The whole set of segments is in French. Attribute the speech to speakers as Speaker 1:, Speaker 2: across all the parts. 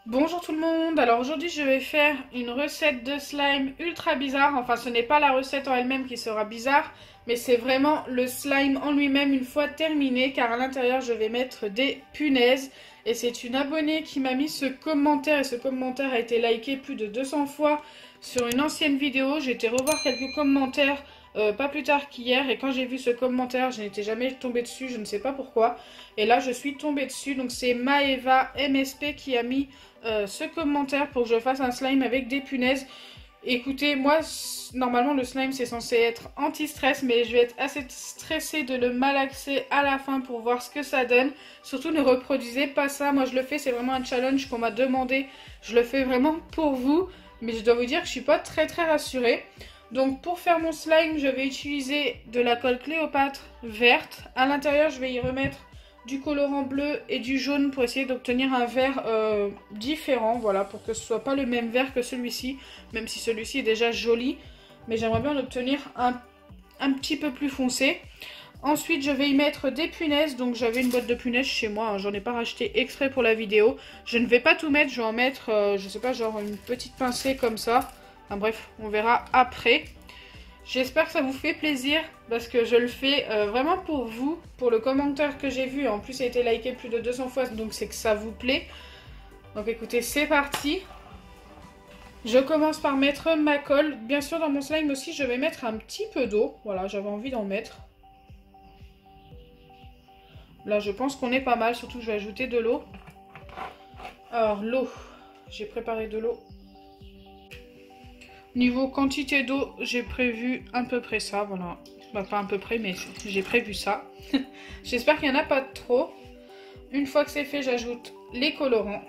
Speaker 1: Bonjour tout le monde, alors aujourd'hui je vais faire une recette de slime ultra bizarre, enfin ce n'est pas la recette en elle-même qui sera bizarre, mais c'est vraiment le slime en lui-même une fois terminé, car à l'intérieur je vais mettre des punaises, et c'est une abonnée qui m'a mis ce commentaire, et ce commentaire a été liké plus de 200 fois sur une ancienne vidéo. J'ai été revoir quelques commentaires pas plus tard qu'hier, et quand j'ai vu ce commentaire je n'étais jamais tombée dessus, je ne sais pas pourquoi, et là je suis tombée dessus. Donc c'est Maeva MSP qui a mis ce commentaire pour que je fasse un slime avec des punaises. Écoutez, moi, normalement le slime c'est censé être anti-stress, mais je vais être assez stressée de le malaxer à la fin pour voir ce que ça donne. Surtout ne reproduisez pas ça, moi je le fais, c'est vraiment un challenge qu'on m'a demandé. Je le fais vraiment pour vous, mais je dois vous dire que je suis pas très rassurée. Donc pour faire mon slime, je vais utiliser de la colle Cléopâtre verte. À l'intérieur, je vais y remettre du colorant bleu et du jaune pour essayer d'obtenir un vert différent, voilà, pour que ce soit pas le même vert que celui-ci, même si celui-ci est déjà joli, mais j'aimerais bien l'obtenir un petit peu plus foncé. Ensuite, je vais y mettre des punaises, donc j'avais une boîte de punaises chez moi, hein, j'en ai pas racheté exprès pour la vidéo. Je ne vais pas tout mettre, je vais en mettre, je sais pas, genre une petite pincée comme ça. Enfin bref, on verra après. J'espère que ça vous fait plaisir parce que je le fais vraiment pour vous, pour le commentaire que j'ai vu. En plus, il a été liké plus de 200 fois, donc c'est que ça vous plaît. Donc écoutez, c'est parti. Je commence par mettre ma colle. Bien sûr, dans mon slime aussi, je vais mettre un petit peu d'eau. Voilà, j'avais envie d'en mettre. Là, je pense qu'on est pas mal, surtout je vais ajouter de l'eau. Alors, l'eau. J'ai préparé de l'eau. Niveau quantité d'eau, j'ai prévu à peu près ça, voilà. Bah, pas à peu près, mais j'ai prévu ça. J'espère qu'il n'y en a pas trop. Une fois que c'est fait, j'ajoute les colorants.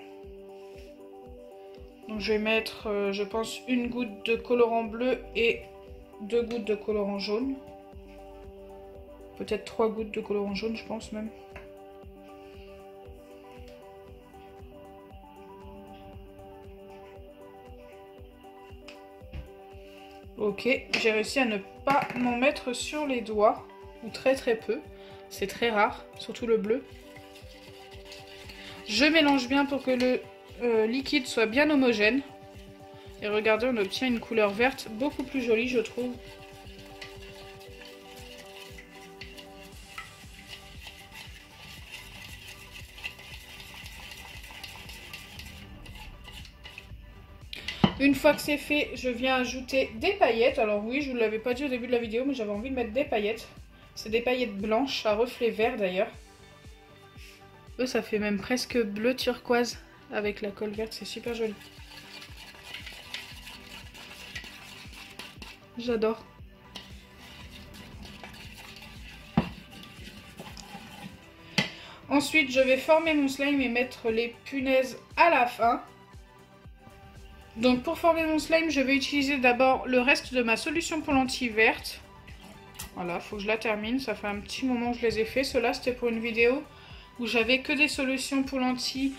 Speaker 1: Donc je vais mettre, je pense, une goutte de colorant bleu et 2 gouttes de colorant jaune. Peut-être 3 gouttes de colorant jaune, je pense même. Ok, j'ai réussi à ne pas m'en mettre sur les doigts, ou très peu. C'est très rare, surtout le bleu. Je mélange bien pour que le liquide soit bien homogène. Et regardez, on obtient une couleur verte beaucoup plus jolie, je trouve. Une fois que c'est fait, je viens ajouter des paillettes. Alors oui, je ne vous l'avais pas dit au début de la vidéo, mais j'avais envie de mettre des paillettes. C'est des paillettes blanches à reflet vert d'ailleurs. Eux, ça fait même presque bleu turquoise avec la colle verte, c'est super joli. J'adore. Ensuite, je vais former mon slime et mettre les punaises à la fin. Donc pour former mon slime, je vais utiliser d'abord le reste de ma solution pour lentilles verte. Voilà, faut que je la termine, ça fait un petit moment que je les ai fait. Ceux-là, c'était pour une vidéo où j'avais que des solutions pour lentilles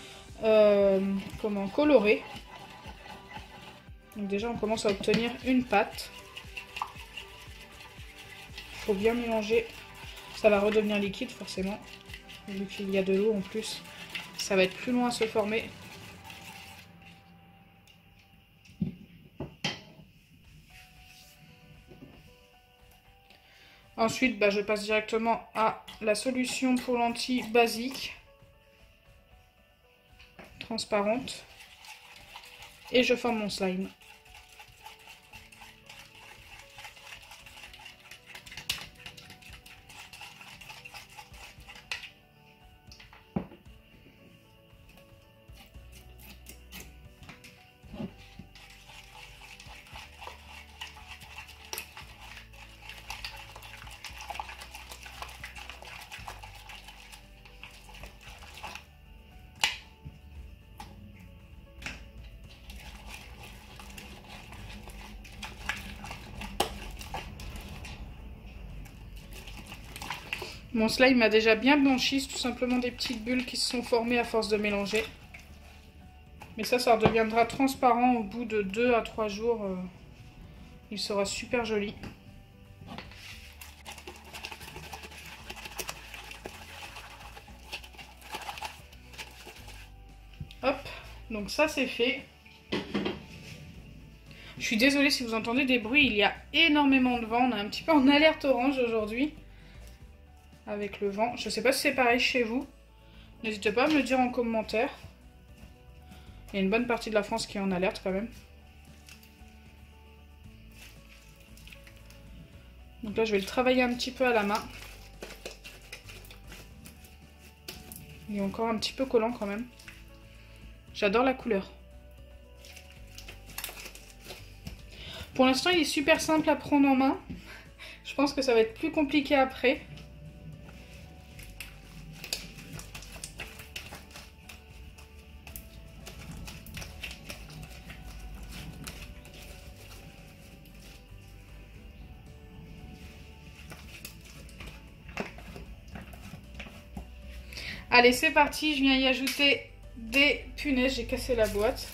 Speaker 1: colorées. Donc déjà, on commence à obtenir une pâte. Il faut bien mélanger, ça va redevenir liquide forcément. Vu qu'il y a de l'eau en plus, ça va être plus long à se former. Ensuite, je passe directement à la solution pour lentilles basique, transparente, et je forme mon slime. Mon slime a déjà bien blanchi, c'est tout simplement des petites bulles qui se sont formées à force de mélanger. Mais ça redeviendra transparent au bout de 2 à 3 jours. Il sera super joli. Hop, Donc ça c'est fait. Je suis désolée si vous entendez des bruits, il y a énormément de vent. On est un petit peu en alerte orange aujourd'hui. Avec le vent. Je sais pas si c'est pareil chez vous. N'hésitez pas à me le dire en commentaire. Il y a une bonne partie de la France qui est en alerte quand même. Donc là je vais le travailler un petit peu à la main. Il est encore un petit peu collant quand même. J'adore la couleur. Pour l'instant, il est super simple à prendre en main. Je pense que ça va être plus compliqué après. Allez, c'est parti. Je viens y ajouter des punaises. J'ai cassé la boîte.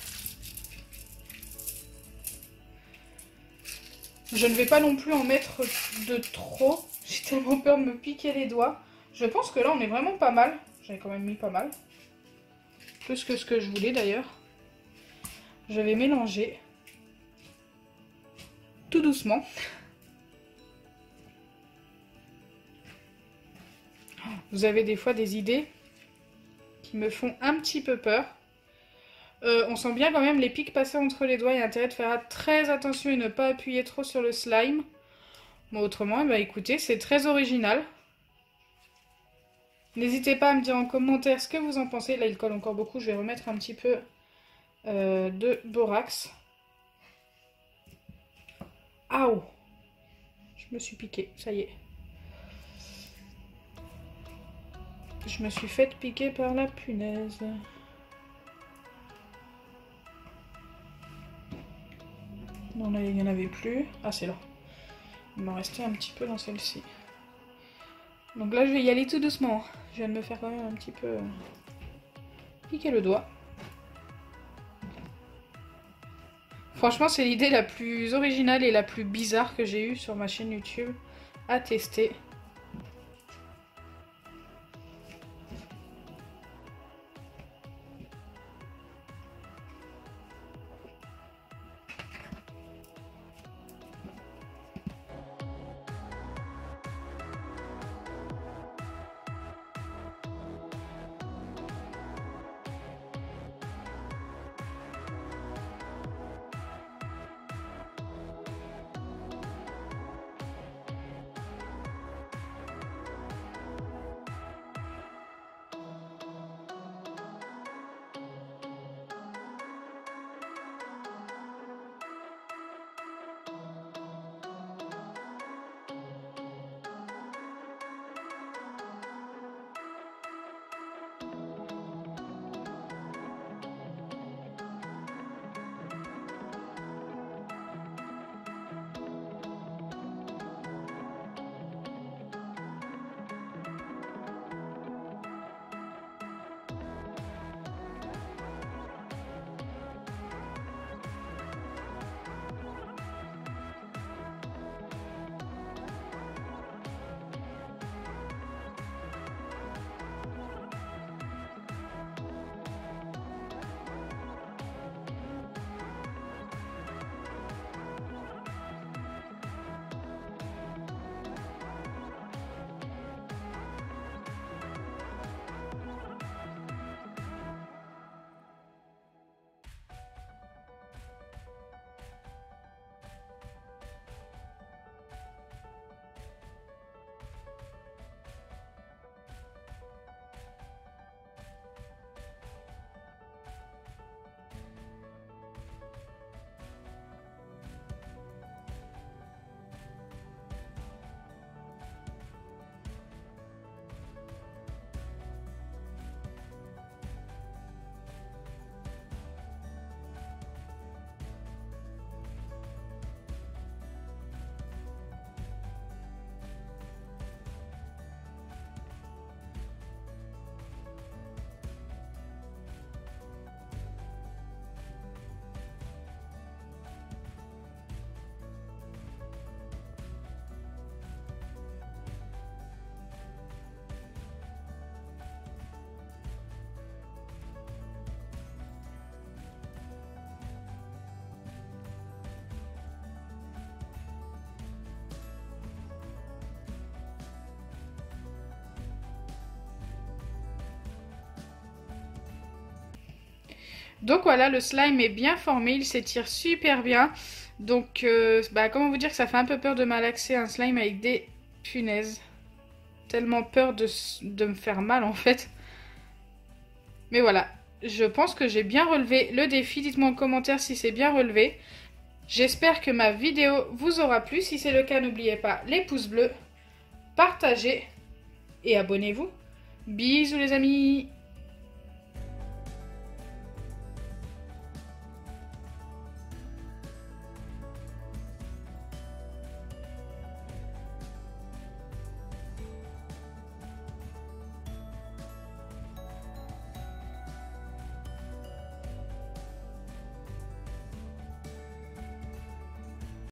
Speaker 1: Je ne vais pas non plus en mettre de trop. J'ai tellement peur de me piquer les doigts. Je pense que là, on est vraiment pas mal. J'avais quand même mis pas mal. Plus que ce que je voulais d'ailleurs. Je vais mélanger. Tout doucement. Vous avez des fois des idées qui me font un petit peu peur. On sent bien quand même les pics passer entre les doigts. Il y a intérêt de faire très attention et ne pas appuyer trop sur le slime. Bon, autrement, bah, écoutez, c'est très original. N'hésitez pas à me dire en commentaire ce que vous en pensez. Là, il colle encore beaucoup. Je vais remettre un petit peu de borax. Aouh! Je me suis piqué, ça y est. Je me suis faite piquer par la punaise. Non, là, il n'y en avait plus. Ah, c'est là. Il m'en restait un petit peu dans celle-ci. Donc là, je vais y aller tout doucement. Je viens de me faire quand même un petit peu piquer le doigt. Franchement, c'est l'idée la plus originale et la plus bizarre que j'ai eue sur ma chaîne YouTube à tester. Donc voilà, le slime est bien formé, il s'étire super bien. Donc, comment vous dire que ça fait un peu peur de malaxer un slime avec des punaises. Tellement peur de me faire mal en fait. Mais voilà, je pense que j'ai bien relevé le défi. Dites-moi en commentaire si c'est bien relevé. J'espère que ma vidéo vous aura plu. Si c'est le cas, n'oubliez pas les pouces bleus, partagez et abonnez-vous. Bisous les amis!